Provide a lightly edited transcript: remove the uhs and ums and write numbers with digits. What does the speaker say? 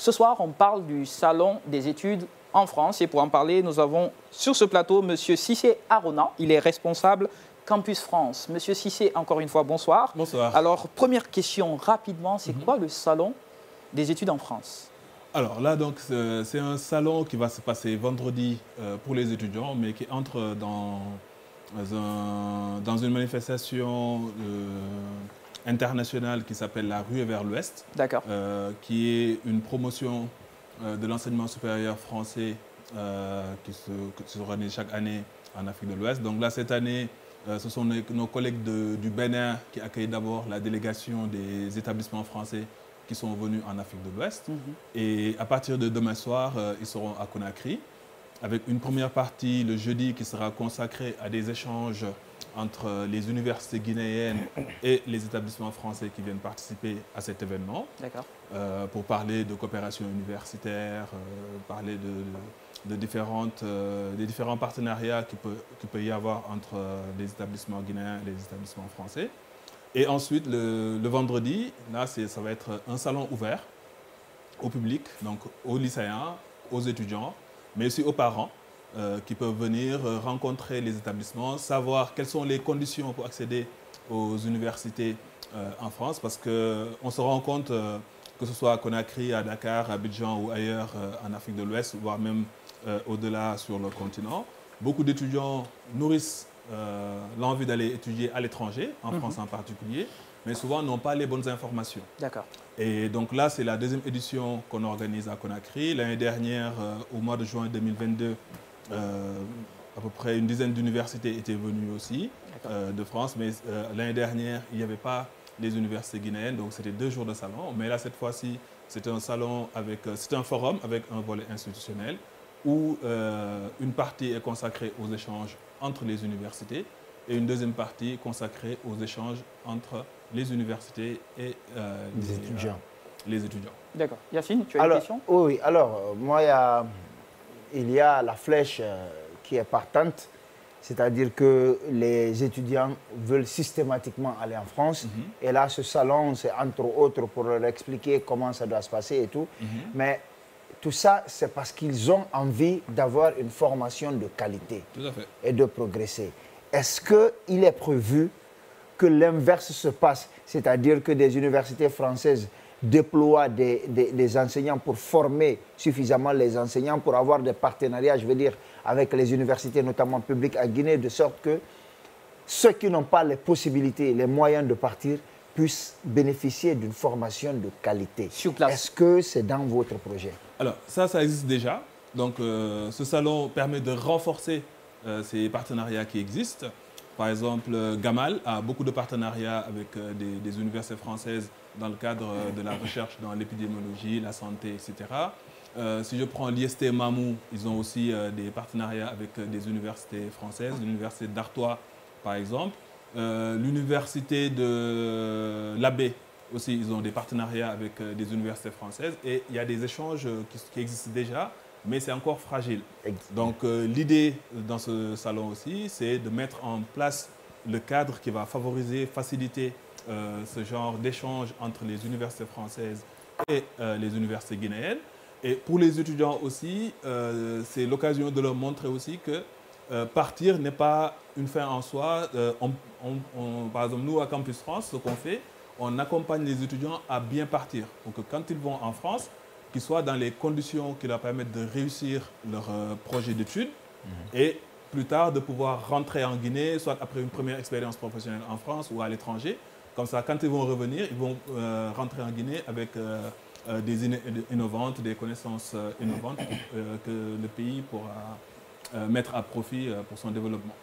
Ce soir, on parle du Salon des études en France. Et pour en parler, nous avons sur ce plateau M. Cissé Arona. Il est responsable Campus France. Monsieur Cissé, encore une fois, bonsoir. Bonsoir. Alors, première question rapidement, c'est quoi le Salon des études en France? Alors là, donc, c'est un salon qui va se passer vendredi pour les étudiants, mais qui entre dans une manifestation internationale qui s'appelle la Ruée vers l'Ouest, qui est une promotion de l'enseignement supérieur français qui se réunit chaque année en Afrique de l'Ouest. Donc là, cette année, ce sont nos collègues du Bénin qui accueillent d'abord la délégation des établissements français qui sont venus en Afrique de l'Ouest. Et à partir de demain soir, ils seront à Conakry, avec une première partie le jeudi qui sera consacrée à des échanges entre les universités guinéennes et les établissements français qui viennent participer à cet événement, pour parler de coopération universitaire, parler des différents partenariats qu'il peut y avoir entre les établissements guinéens et les établissements français. Et ensuite, le vendredi, là, ça va être un salon ouvert au public, donc aux lycéens, aux étudiants, mais aussi aux parents qui peuvent venir rencontrer les établissements, savoir quelles sont les conditions pour accéder aux universités en France, parce qu'on se rend compte que ce soit à Conakry, à Dakar, à Abidjan ou ailleurs en Afrique de l'Ouest, voire même au-delà sur le continent, beaucoup d'étudiants nourrissent l'envie d'aller étudier à l'étranger, en France en particulier, mais souvent n'ont pas les bonnes informations. Et donc là, c'est la deuxième édition qu'on organise à Conakry. L'année dernière, au mois de juin 2022, à peu près une dizaine d'universités étaient venues aussi de France, mais l'année dernière, il n'y avait pas les universités guinéennes, donc c'était 2 jours de salon. Mais là, cette fois-ci, c'est un salon c'est un forum avec un volet institutionnel où une partie est consacrée aux échanges entre les universités et une deuxième partie consacrée aux échanges entre les universités et les étudiants. D'accord. Yacine, tu as une question? Oui, alors, moi, il y a la flèche qui est partante, c'est-à-dire que les étudiants veulent systématiquement aller en France. Et là, ce salon, c'est entre autres pour leur expliquer comment ça doit se passer et tout. Mais tout ça, c'est parce qu'ils ont envie d'avoir une formation de qualité et de progresser. Est-ce qu'il est prévu que l'inverse se passe, c'est-à-dire que des universités françaises déploient des enseignants pour former suffisamment les enseignants, pour avoir des partenariats, je veux dire, avec les universités, notamment publiques à Guinée, de sorte que ceux qui n'ont pas les possibilités, les moyens de partir, puissent bénéficier d'une formation de qualité. Est-ce que c'est dans votre projet? Alors, ça existe déjà. Donc, ce salon permet de renforcer ces partenariats qui existent. Par exemple, Gamal a beaucoup de partenariats avec des universités françaises dans le cadre de la recherche dans l'épidémiologie, la santé, etc. Si je prends l'IST Mamou, ils ont aussi des partenariats avec des universités françaises, l'université d'Artois, par exemple. L'université de l'Abbé aussi, ils ont des partenariats avec des universités françaises et il y a des échanges qui existent déjà, mais c'est encore fragile. Donc l'idée dans ce salon aussi, c'est de mettre en place le cadre qui va favoriser, faciliter ce genre d'échange entre les universités françaises et les universités guinéennes. Et pour les étudiants aussi, c'est l'occasion de leur montrer aussi que partir n'est pas une fin en soi. Par exemple, nous, à Campus France, ce qu'on fait, on accompagne les étudiants à bien partir. Donc, quand ils vont en France, qu'ils soient dans les conditions qui leur permettent de réussir leur projet d'études et plus tard de pouvoir rentrer en Guinée, soit après une première expérience professionnelle en France ou à l'étranger. Comme ça, quand ils vont revenir, ils vont rentrer en Guinée avec des idées innovantes, des connaissances innovantes que le pays pourra mettre à profit pour son développement.